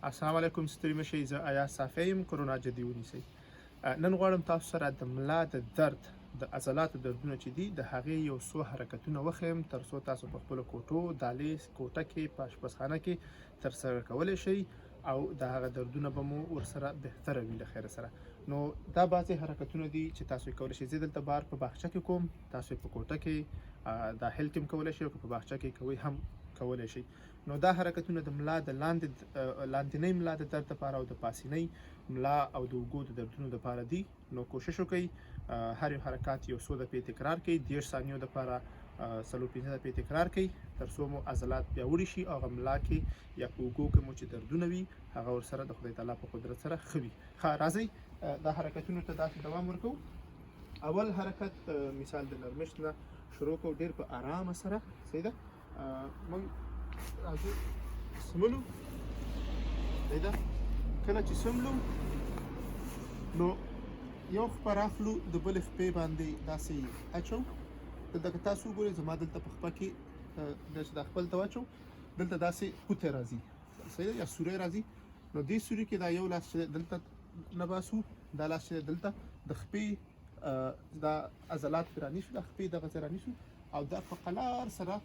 السلام علیکم ستړي مشئ. زه ایاز صافی یم. کرونا جدي ونیسئ. نن غواړم تاسو سره د ملا د درد د عضلاتو دردونه چې دي د هغې یو څو حرکتونه وښیم تر څو تاسو په خپلو کوټو، دهلیز، کوټه کې، په اشپزخانه کې ترسره کولی شئ او د هغه دردونه به مو ورسره بهتره وي له خیره سره. نو دا بعضې حرکتونه دي چې تاسو یې کولی شئ. زه دلته بار په باغچه کې کوم، تاسو یې په کوټه کې داخل کې هم کولی شئ او که په باغچه کې کوئ هم کولی شئ. نو دا حرکتونه د ملا د لاندنۍ ملا د درد لپاره او د پاسنۍ ملا او د اوږو د دردونو لپاره دي. نو کوشش وکړئ هر یو حرکات یو څو دفعې تکرار کړئ. 30 ثانیو دپاره 4-5 دفعې تکرار کړئ تر څو مو عضلات پیاوړي شي او هغه ملا کې یا په اوږو کې مو چې دردونه وي هغه ورسره د خدای تعالی په قدرت سره ښه وي. راځئ دا حرکتونو ته داسې دوام ورکوو. اول حرکت مثال د نرمښت نه شروع کوو، ډېر په آرامه سره. صحیح ده. موږ راځو سملو. صحیح ده. کله چې سملو نو یو خپه راخلو د بلې خپې باندې داسې اچو. دلته که تاسو وګورئ زما دلته په خپه کې داسې دا خپل ته واچو، دلته داسې پوتی راځي. صحیح ده، یا سوری راځي. نو دې سوري کې دا یو لاس چې دلته نه باسو، دا لاس چې دلته د خپې دا عضلات پرې رانیسو، دا خپې دغه ځای رانیسو او دا په قلار سره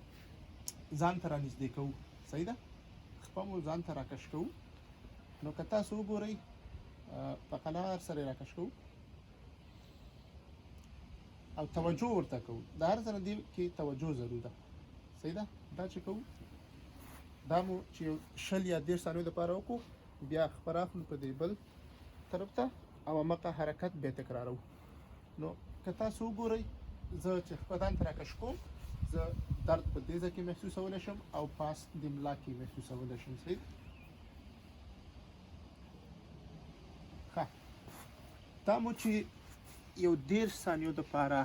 ځان ته رانږدې کوو. صحیح ده. خپه مو ځان ته راکش کوو. نو که تاسو وګورئ په قلار سره یې راکش کوو او توجه ورته کوو. د هر څه نه دې کې توجه ضرور ده. صحیح ده. دا چې کوو دا مو چې یو 20 یا 30 ثانیو دپاره وکړو، بیا خپه راخلو په دې بل طرف ته او همغه حرکت بیا تکرارو. نو که تاسو وګورئ زه چې خپه ځان ته راکش کوم، زه درد په دې ځای کې محسوسولی شم او پاس د ملا کې محسوسولی شم. صحیح. دا مو چې یو 30 ثانیو دپاره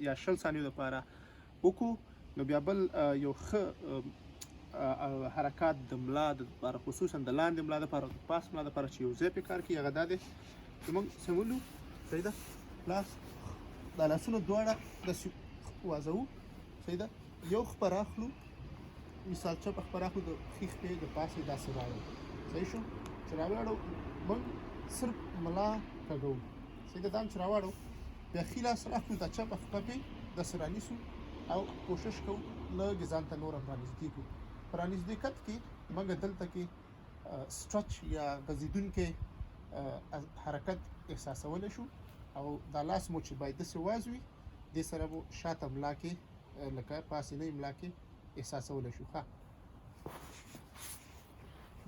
یا 20 ثانیو دپاره وکړو، نو بیا بل یو ښه حرکات د ملا دپاره، خصوصا د لاندې ملا دپاره او د پاس ملا دپاره چې یو ځای پې کار کوي هغه دا دی چې موږ سمولو. صحیح ده. دا لاسونه دواړه داسې وازوو. صحیح ده. یو خپه راخلو، مثال چپ خپه راخلو، د ښي خپې د پاسې داسې راوړو. صحیح شو. چې راولاړو موږ صرف ملا کږوو. صحیح ده. دا هم چې راوړو بیا ښي لاس راخلو، دا چپه خپه پې داسې رانیسو او کوشش کوو لږ یې ځان ته نور هم رانږدې کړو. په رانږدې کټ کې موږ دلته کې سټرچ یا غځېدونکی حرکت احساسولی شو او دا لاس مو چې باید داسې واز وي، دې سره مو شاته ملا کې لکه پاسنۍ ملا کې احساسولی شو.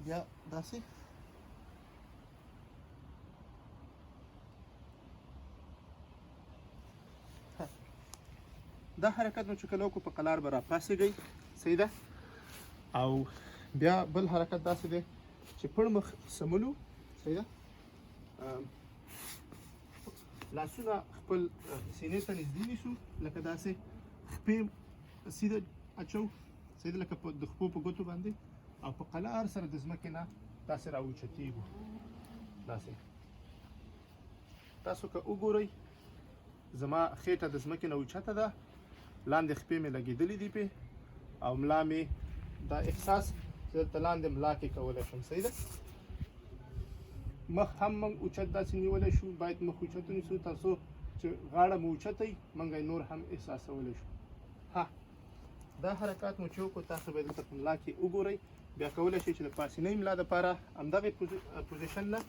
بیا داسې دا حرکت مو چې کله وکړو په قلار به راپاڅېږئ. صحیح ده. او بیا بل حرکت داسې دی چې پړ مخ سملو. صحیح ده. لاسونه خپل سینې ته نږدې نیسو، لکه داسې خپې سیده اچو. صحیح ده. لکه د خپو په ګوتو باندې او په قلار سره د ځمکې نه داسې راوچتېږو. داسې تاسو که وګورئ زما خېټه د ځمکې نه اوچته ده، لاندې خپې مې لګېدلې دي پې او ملا مې دا احساس چې دلته لاندې ملا کې کولی شم. صحیح ده. مخ هم موږ اوچت داسې نیولی شو، باید مخ اوچت ونیسو تر څو چې غاړه مو اوچته وي موږ یې نور هم احساسولی شو. دا حرکات مو چې وکړو تاسو به دلته په ملا کې وګورئ. بیا کولی شئ چې د پاسنۍ ملا دپاره همدغې پوزیشن نه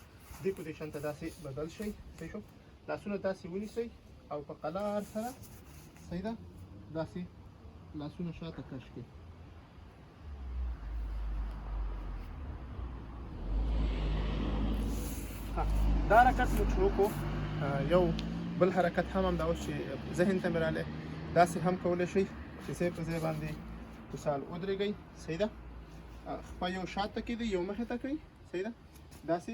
دې پوزیشن ته داسې بدل شئ. صحیح شو. لاسونه داسې ونیسئ او په قلار سره. صحیح ده. داسې لاسونه شاته کش کړئ. دا حرکت مو چې وکړو، یو بل حرکت هم همدا اوس چې ذهن ته مې راغلی، داسې هم کولی شئ چې ځای په ځای باندې مثال ودرېږئ. صحیح ده. خپه یو شاته کېږدئ، یو مخې ته کړئ. صحیح ده. داسې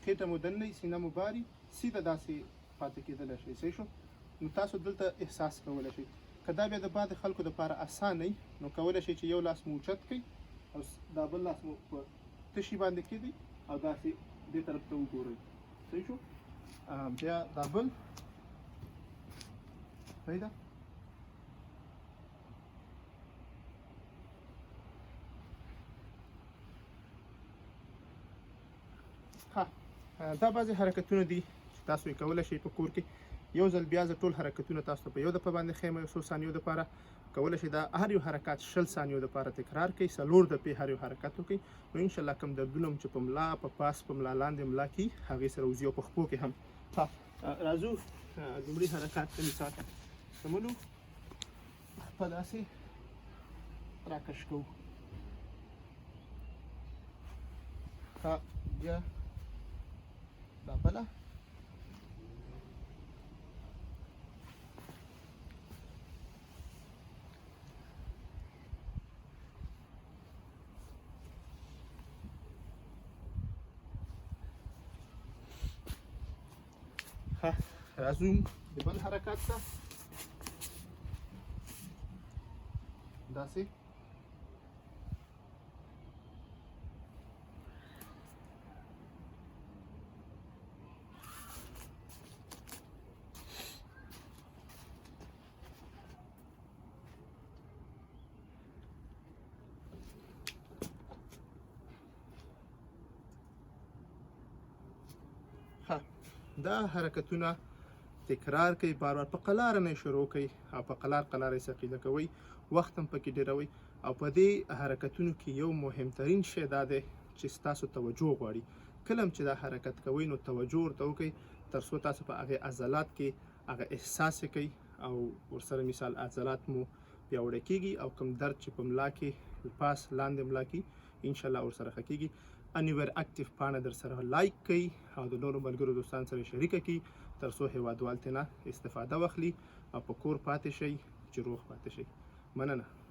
خېټه مو دننه وي، سینه مو باري، سیده داسې پاتې کېدلی شئ. صحیح شو. نو تاسو دلته احساس کولی شئ. که دا بیا د بعضې خلکو دپاره اسانه وي نو کولی شئ چې یو لاس مو اوچت کړئ او دا بل لاس مو په تشي باندې کېږدئ او داسې دې طرف ته وګورئ. صحیح شو. بیا دا بل. صحیح ده. ها دا بعضې حرکتونه دي چې تاسو یې کولی شئ په کور کې یو ځل بیا زه ټول حرکتونه تاسو ته په یو دفعه باندې ښیم یو څو ثانیو دپاره کولی شئ دا هر یو حرکت 20 ثانیو دپاره تکرار کړئ 4 دقیقې هر یو حرکت وکړئ نو انشاءالله کوم دردونه مو چې په ملا په پاس په ملا لاندې ملا کې هغې سره وځي او په خپو کې هم ها راځو لومړي حرکات ته مثال سمولو خپه داسې راکش کوو ها بیا دا بله راځو د بل حرکت ته داسې دا حرکتونه تکرار کوي بار بار په قلاره نه شروع کوي او په قلار یې ثقیله کوئ وخت هم پکې ډیروئ او په دې حرکتونو کې یو مهمترین شی دا دی چې ستاسو توجه غواړي کله چې دا حرکت کوئ نو توجه ورته وکئ تر څو تاسو په هغې عضلات کې هغه احساس یې کوئ او ورسره مثال عضلات مو پیاوړی کیږي او کوم درد چې په ملا کې پاس لاندې ملا کې انشاءالله ورسره ښه کیږي انیور اکټیو پاڼه در سره لایک کړئ او د نورو ملګرو دوستانو سره شریکه کړئ تر څو هیوادوال ترې نه استفاده واخلي او په کور پاتې شئ چې روغ پاتې شئ مننه